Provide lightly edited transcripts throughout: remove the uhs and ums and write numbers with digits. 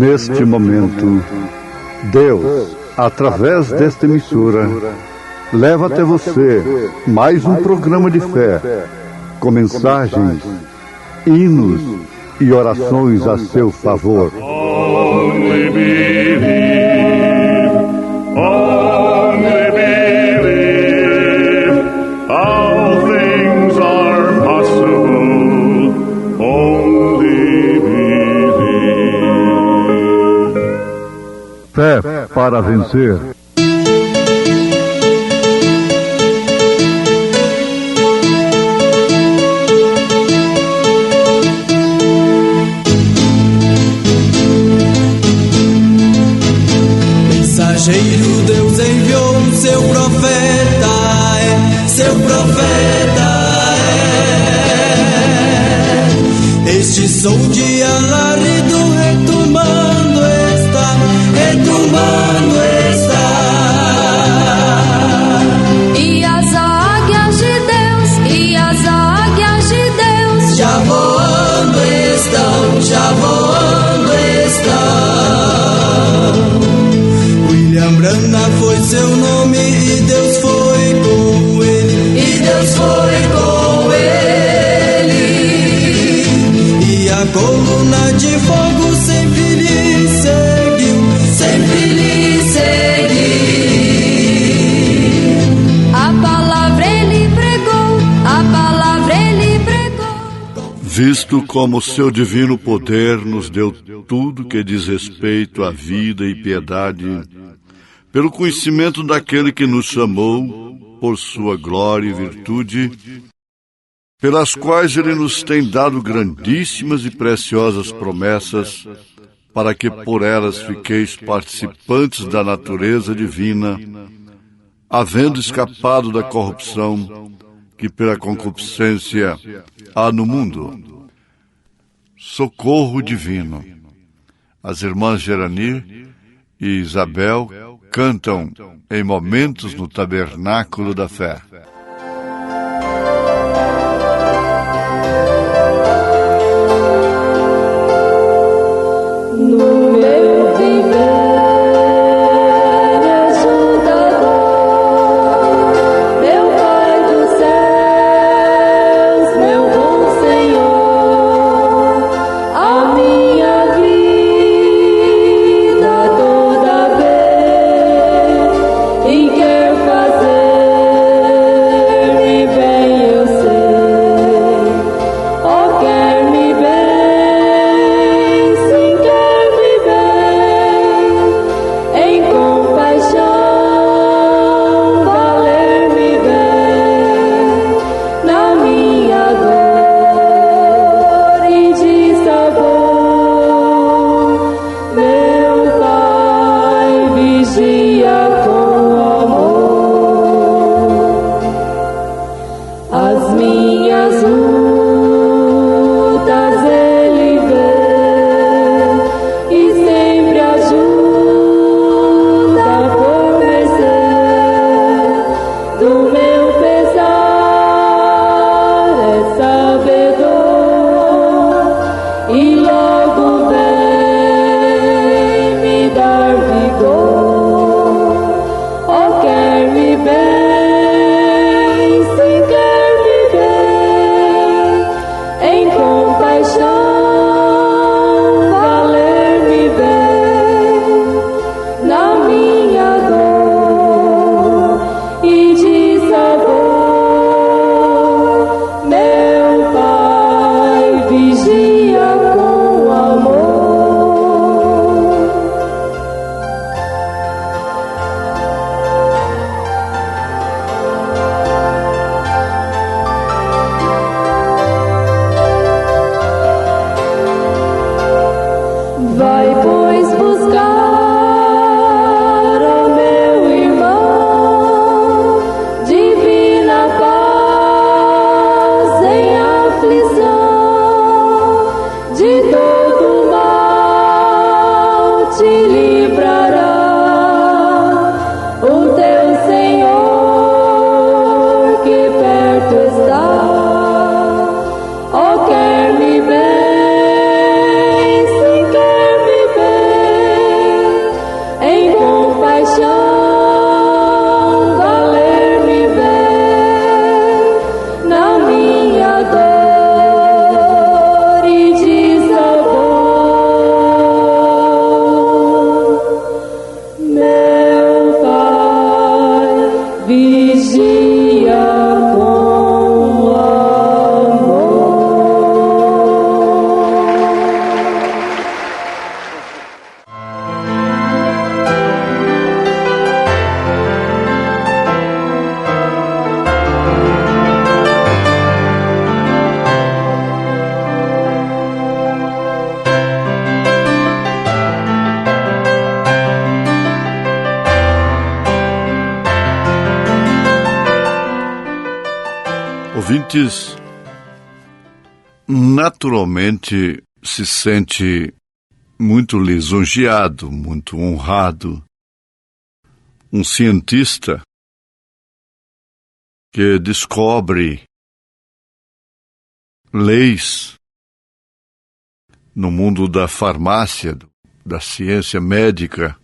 Neste momento, Deus, através desta emissora, leva até você mais um programa de fé, com mensagens, hinos e orações a seu favor. Only believe, only believe, all things are possible, only believe. Fé para vencer. Deus enviou seu profeta, seu profeta Este som de alarido retumbando está, retumbando está. E as águias de Deus, e as águias de Deus já voando estão, já voando estão. William Branham foi seu nome e Deus foi com ele, e Deus foi com ele. E a coluna de fogo sempre lhe seguiu, sempre lhe seguiu. A palavra ele pregou, a palavra ele pregou. Visto como seu divino poder nos deu tudo que diz respeito à vida e piedade, pelo conhecimento daquele que nos chamou, por sua glória e virtude, pelas quais ele nos tem dado grandíssimas e preciosas promessas, para que por elas fiqueis participantes da natureza divina, havendo escapado da corrupção que pela concupiscência há no mundo. Socorro divino. As irmãs Gerani e Isabel cantam em momentos no Tabernáculo da Fé. No meu viver ajudador, meu Pai dos céus, meu bom Senhor, a minha vida toda vez e quer fazer-me bem, eu sei. Oh, quer-me bem, sim, quer-me bem, em compaixão, valer-me bem, na minha dor e de sabor, meu Pai vigia com amor. As minhas lutas ele vê e sempre ajuda por vencer. Do meu pesar é sabedor e logo vem me dar vigor. Oh, quer-me bem, sim, quer-me bem, em compaixão, valer-me bem, na minha dor e de sabor, meu Pai vigia com amor. Vai, pois, buscar o meu irmão, divino Ouvintes, naturalmente se sente muito lisonjeado, muito honrado. Um cientista que descobre leis no mundo da farmácia, da ciência médica,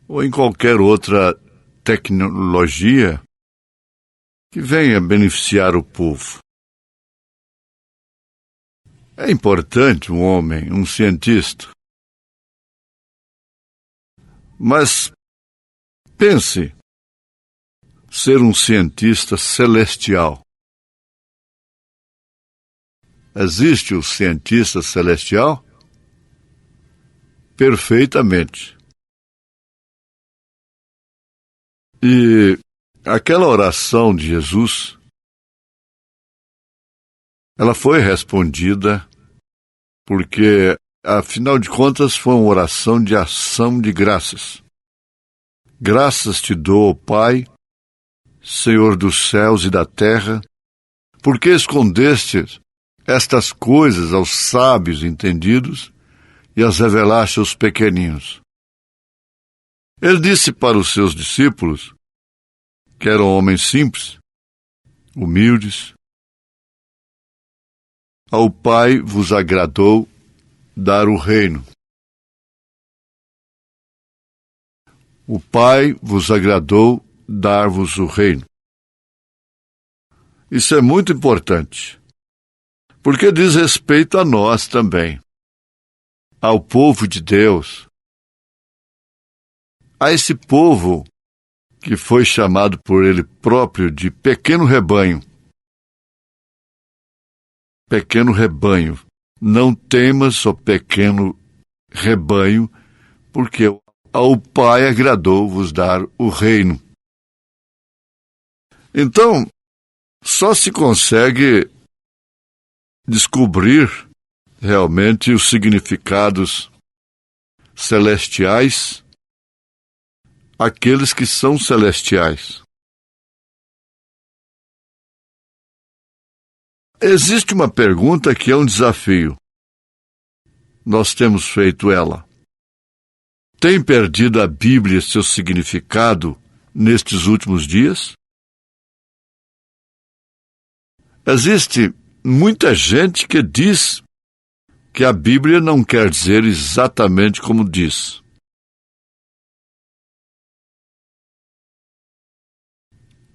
ou em qualquer outra tecnologia que venha beneficiar o povo. É importante um homem, um cientista. Mas pense ser um cientista celestial. Existe o cientista celestial? Perfeitamente. E aquela oração de Jesus, ela foi respondida porque, afinal de contas, foi uma oração de ação de graças. Graças te dou, Pai, Senhor dos céus e da terra, porque escondeste estas coisas aos sábios entendidos e as revelaste aos pequeninos. Ele disse para os seus discípulos, que eram homens simples, humildes, ao Pai vos agradou dar o reino. O Pai vos agradou dar-vos o reino. Isso é muito importante, porque diz respeito a nós também, ao povo de Deus, a esse povo que foi chamado por ele próprio de pequeno rebanho. Pequeno rebanho. Não temas, ó pequeno rebanho, porque ao Pai agradou vos dar o reino. Então, só se consegue descobrir realmente os significados celestiais aqueles que são celestiais. Existe uma pergunta que é um desafio. Nós temos feito ela. Tem perdido a Bíblia seu significado nestes últimos dias? Existe muita gente que diz que a Bíblia não quer dizer exatamente como diz.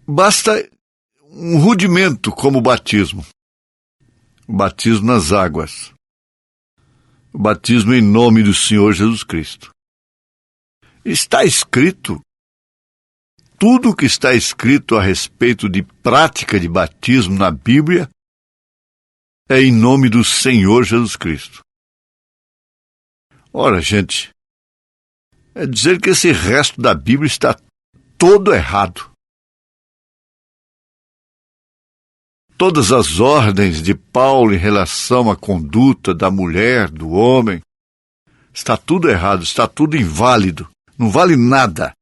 Basta um rudimento como o batismo. O batismo nas águas. O batismo em nome do Senhor Jesus Cristo. Está escrito, tudo o que está escrito a respeito de prática de batismo na Bíblia é em nome do Senhor Jesus Cristo. Ora, gente, é dizer que esse resto da Bíblia está todo errado. Todas as ordens de Paulo em relação à conduta da mulher, do homem, está tudo errado, está tudo inválido, não vale nada.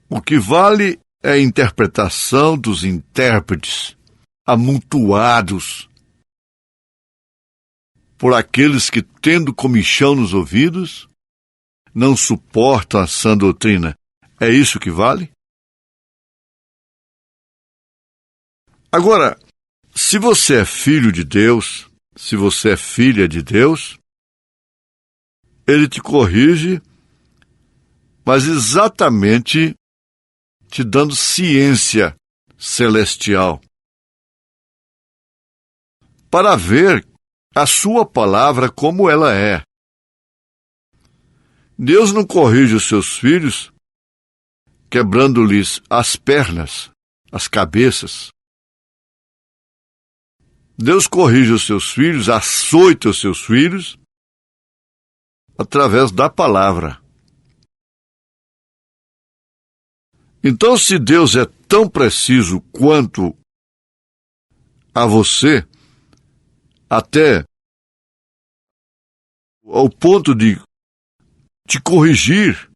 O que vale é a interpretação dos intérpretes, amontoados por aqueles que, tendo comichão nos ouvidos, não suportam a sã doutrina. É isso que vale? Agora, se você é filho de Deus, se você é filha de Deus, Ele te corrige, mas exatamente te dando ciência celestial, para ver a sua palavra como ela é. Deus não corrige os seus filhos quebrando-lhes as pernas, as cabeças. Deus corrige os seus filhos, açoita os seus filhos através da palavra. Então, se Deus é tão preciso quanto a você, até ao ponto de te corrigir,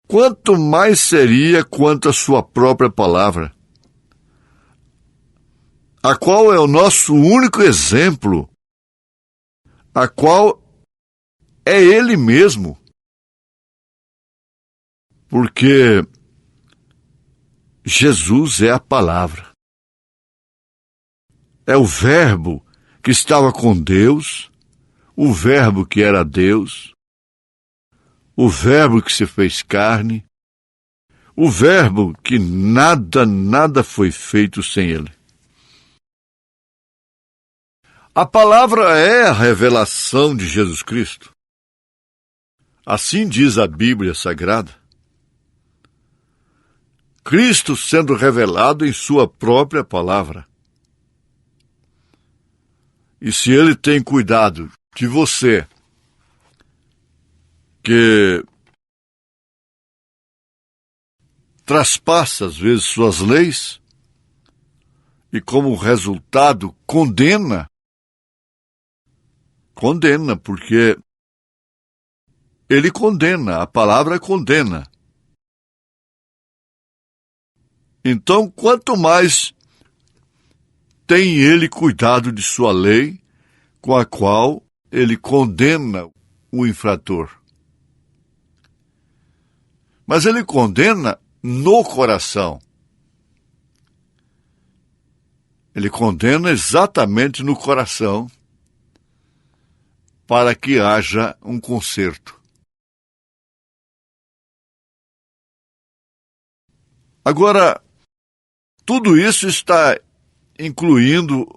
quanto mais seria quanto a sua própria palavra, a qual é o nosso único exemplo, a qual é Ele mesmo. Porque Jesus é a palavra. É o Verbo que estava com Deus, o Verbo que era Deus, o Verbo que se fez carne, o Verbo que nada foi feito sem Ele. A palavra é a revelação de Jesus Cristo. Assim diz a Bíblia Sagrada. Cristo sendo revelado em sua própria palavra. E se Ele tem cuidado de você, que traspassa às vezes suas leis, e como resultado condena, porque Ele condena, a palavra condena. Então, quanto mais tem Ele cuidado de sua lei, com a qual Ele condena o infrator. Mas Ele condena no coração. Ele condena exatamente no coração, para que haja um conserto. Agora, tudo isso está incluindo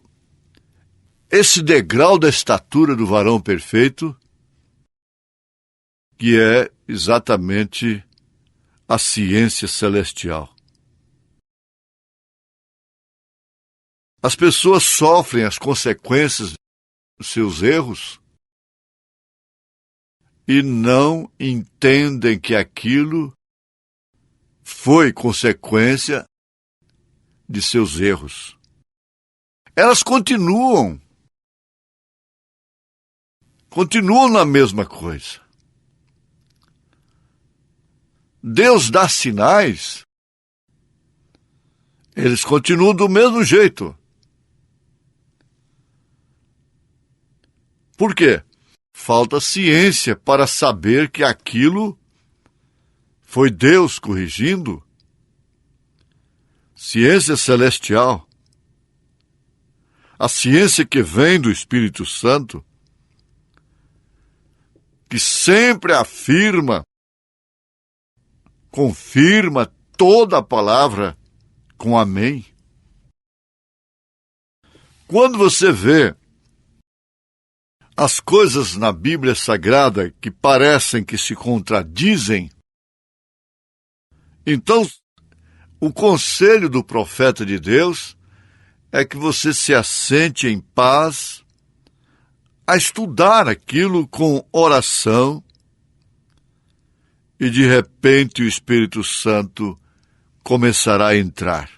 esse degrau da estatura do varão perfeito, que é exatamente a ciência celestial. As pessoas sofrem as consequências dos seus erros e não entendem que aquilo foi consequência de seus erros. Elas continuam na mesma coisa. Deus dá sinais, eles continuam do mesmo jeito. Por quê? Falta ciência para saber que aquilo foi Deus corrigindo. Ciência celestial. A ciência que vem do Espírito Santo, que sempre afirma, confirma toda a palavra com amém. Quando você vê as coisas na Bíblia Sagrada que parecem que se contradizem, então o conselho do profeta de Deus é que você se assente em paz a estudar aquilo com oração e de repente o Espírito Santo começará a entrar.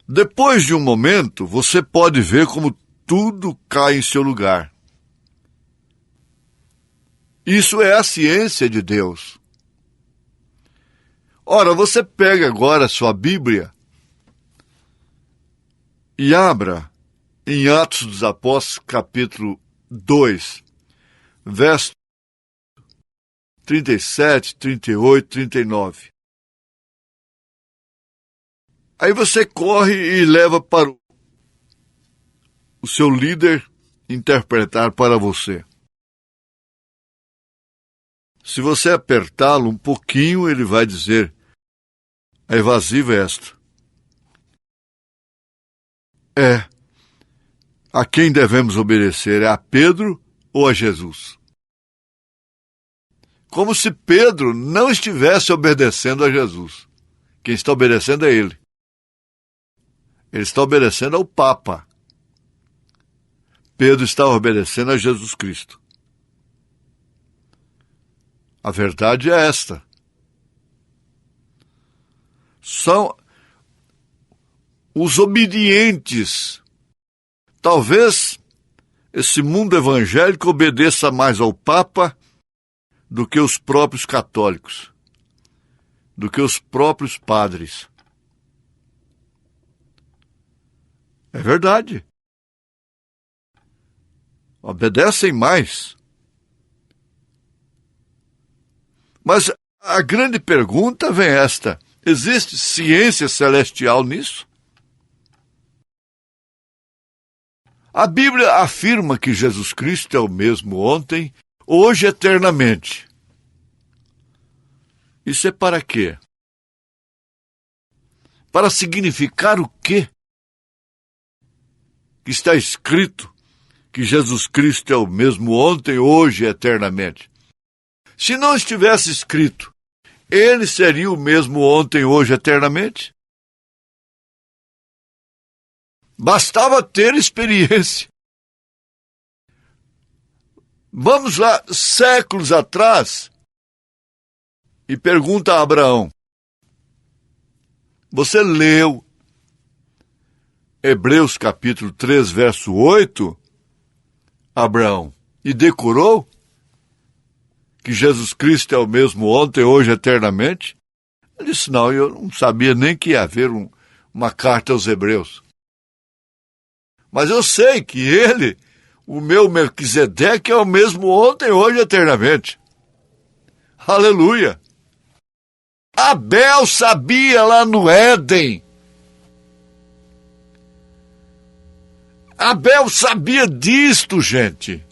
Depois de um momento, você pode ver como tudo cai em seu lugar. Isso é a ciência de Deus. Ora, você pega agora a sua Bíblia e abra em Atos dos Apóstolos, capítulo 2, versos 37, 38, 39. Aí você corre e leva para o seu líder interpretar para você. Se você apertá-lo um pouquinho, ele vai dizer: a evasiva é esta. a quem devemos obedecer? É a Pedro ou a Jesus? Como se Pedro não estivesse obedecendo a Jesus. Quem está obedecendo é ele. Ele está obedecendo ao Papa. Pedro está obedecendo a Jesus Cristo. A verdade é esta. São os obedientes. Talvez esse mundo evangélico obedeça mais ao Papa do que os próprios católicos, do que os próprios padres. É verdade. Obedecem mais. Mas a grande pergunta vem esta: existe ciência celestial nisso? A Bíblia afirma que Jesus Cristo é o mesmo ontem, hoje e eternamente. Isso é para quê? Para significar o quê? Que está escrito que Jesus Cristo é o mesmo ontem, hoje e eternamente. Se não estivesse escrito, ele seria o mesmo ontem, hoje e eternamente? Bastava ter experiência. Vamos lá, séculos atrás, e pergunta a Abraão: você leu Hebreus capítulo 3, verso 8, Abraão, e decorou que Jesus Cristo é o mesmo ontem, hoje, eternamente? Ele disse: não, eu não sabia nem que ia haver uma carta aos Hebreus. Mas eu sei que ele, o meu Melquisedeque, é o mesmo ontem, hoje e eternamente. Aleluia! Abel sabia lá no Éden. Abel sabia disto, gente.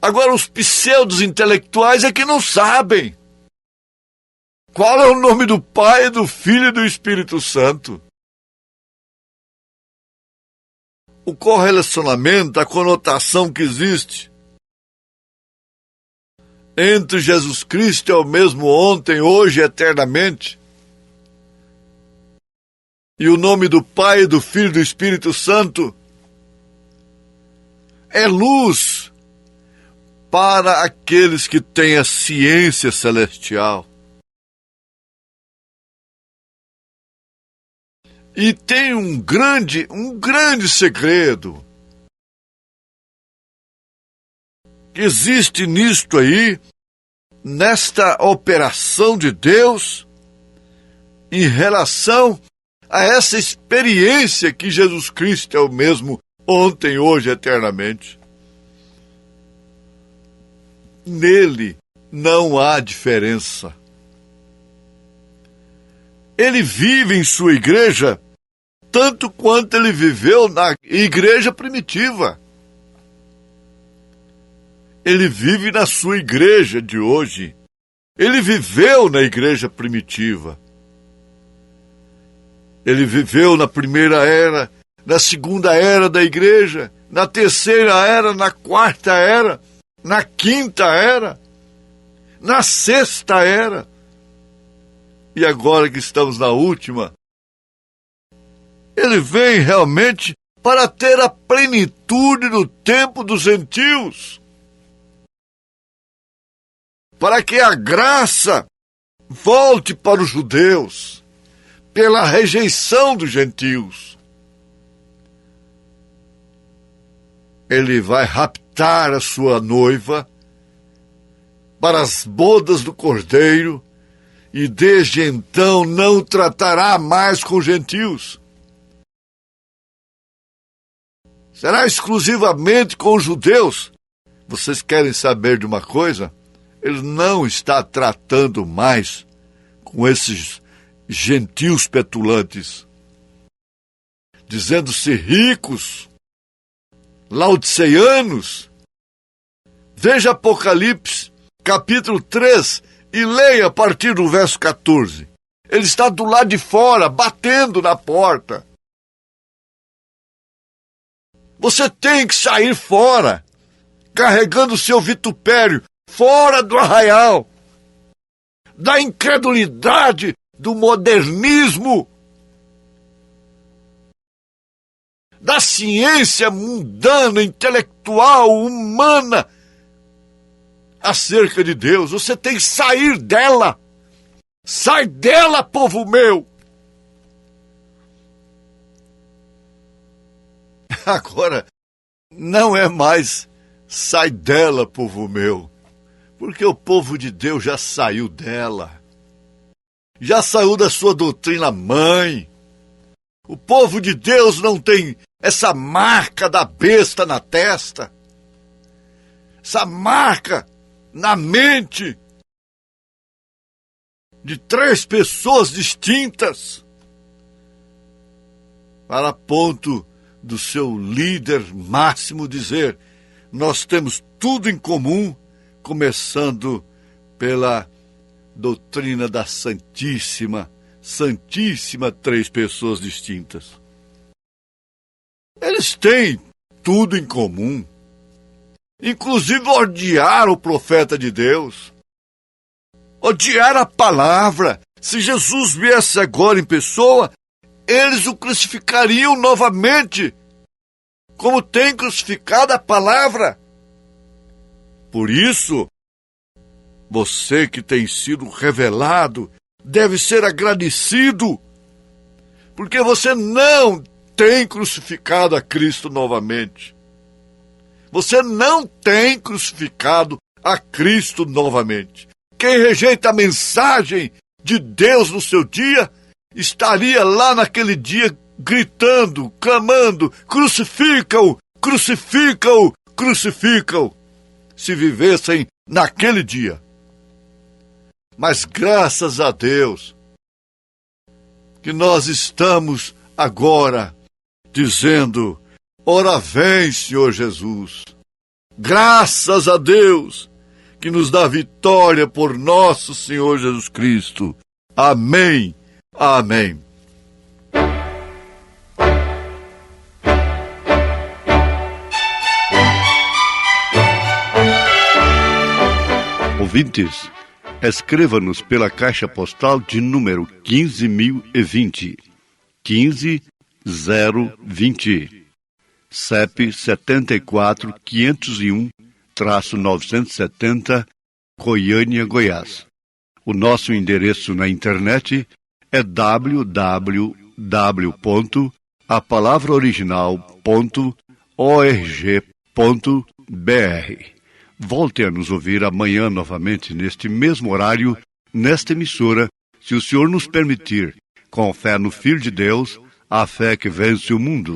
Agora, os pseudos intelectuais é que não sabem. Qual é o nome do Pai, do Filho e do Espírito Santo? O correlacionamento, a conotação que existe entre Jesus Cristo é o mesmo ontem, hoje e eternamente, e o nome do Pai, do Filho e do Espírito Santo é luz para aqueles que têm a ciência celestial. E tem um grande segredo que existe nisto aí, nesta operação de Deus, em relação a essa experiência que Jesus Cristo é o mesmo ontem, hoje, eternamente. Nele não há diferença. Ele vive em sua igreja tanto quanto ele viveu na igreja primitiva. Ele vive na sua igreja de hoje. Ele viveu na igreja primitiva. Ele viveu na primeira era, na segunda era da igreja, na terceira era, na quarta era, na quinta era, na sexta era. E agora que estamos na última, ele vem realmente para ter a plenitude do tempo dos gentios. Para que a graça volte para os judeus, pela rejeição dos gentios. Ele vai raptar a sua noiva para as bodas do Cordeiro e desde então não tratará mais com gentios. Será exclusivamente com os judeus. Vocês querem saber de uma coisa? Ele não está tratando mais com esses gentios petulantes, dizendo-se ricos, laodiceanos. Veja Apocalipse, capítulo 3, e leia a partir do verso 14. Ele está do lado de fora, batendo na porta. Você tem que sair fora, carregando o seu vitupério, fora do arraial, da incredulidade, do modernismo, da ciência mundana, intelectual, humana, acerca de Deus. Você tem que sair dela. Sai dela, povo meu. Agora, não é mais sai dela, povo meu, porque o povo de Deus já saiu dela. Já saiu da sua doutrina mãe. O povo de Deus não tem essa marca da besta na testa, essa marca na mente de 3 pessoas distintas, para ponto do seu líder máximo dizer: nós temos tudo em comum, começando pela doutrina da Santíssima 3 pessoas distintas. Eles têm tudo em comum, inclusive odiar o profeta de Deus, odiar a palavra. Se Jesus viesse agora em pessoa, eles o crucificariam novamente, como tem crucificado a palavra. Por isso, você que tem sido revelado deve ser agradecido, porque você não tem crucificado a Cristo novamente. Você não tem crucificado a Cristo novamente. Quem rejeita a mensagem de Deus no seu dia, estaria lá naquele dia gritando, clamando: crucifica-o, crucifica-o, crucifica-o, se vivessem naquele dia. Mas graças a Deus que nós estamos agora dizendo: ora vem, Senhor Jesus. Graças a Deus que nos dá vitória por nosso Senhor Jesus Cristo. Amém. Amém. Ouvintes, escreva-nos pela caixa postal de número 15.020, 15020, CEP 74.501-970, Goiânia, Goiás. O nosso endereço na internet é www.apalavraoriginal.org.br. Volte a nos ouvir amanhã novamente, neste mesmo horário, nesta emissora, se o Senhor nos permitir, com fé no Filho de Deus, a fé que vence o mundo.